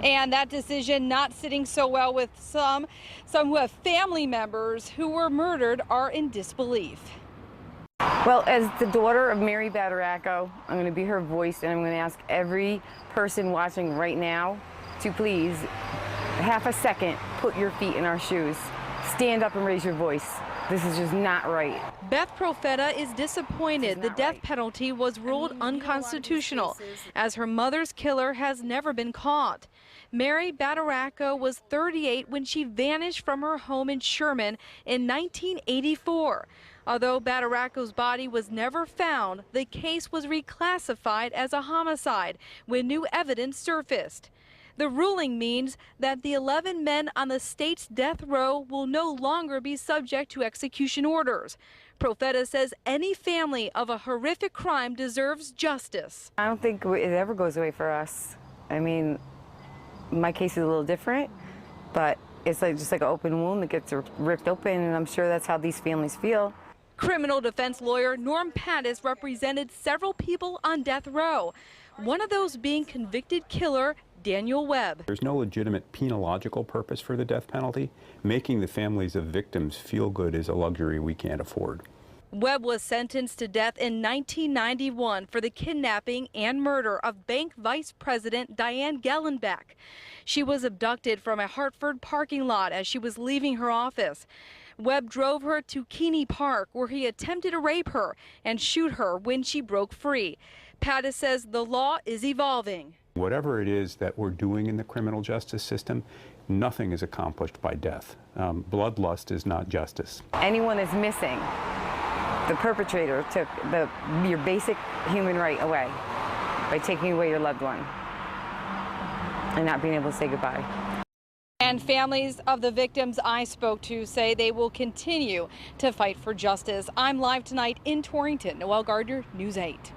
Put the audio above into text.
And that decision not sitting so well with some who have family members who were murdered are in disbelief. Well, as the daughter of Mary Badaracco, I'm going to be her voice, and I'm going to ask every person watching right now to please, half a second, put your feet in our shoes. Stand up and raise your voice. This is just not right. Beth Profeta is disappointed the death penalty was ruled unconstitutional, as her mother's killer has never been caught. Mary Badaracco was 38 when she vanished from her home in Sherman in 1984. Although Badaracco's body was never found, the case was reclassified as a homicide when new evidence surfaced. The ruling means that the 11 men on the state's death row will no longer be subject to execution orders. Profeta says any family of a horrific crime deserves justice. I don't think it ever goes away for us. I mean, my case is a little different, but it's just like an open wound that gets ripped open, and I'm sure that's how these families feel. Criminal defense lawyer Norm Pattis represented several people on death row, one of those being convicted killer Daniel Webb. There's no legitimate penological purpose for the death penalty. Making the families of victims feel good is a luxury we can't afford. Webb was sentenced to death in 1991 for the kidnapping and murder of Bank Vice President Diane Gellenbeck. She was abducted from a Hartford parking lot as she was leaving her office. Webb drove her to Keeney Park, where he attempted to rape her and shoot her when she broke free. Pattis says the law is evolving. Whatever it is that we're doing in the criminal justice system, nothing is accomplished by death. Bloodlust is not justice. Anyone is missing. The perpetrator took your basic human right away by taking away your loved one and not being able to say goodbye. And families of the victims I spoke to say they will continue to fight for justice. I'm live tonight in Torrington. Noelle Gardner, News 8.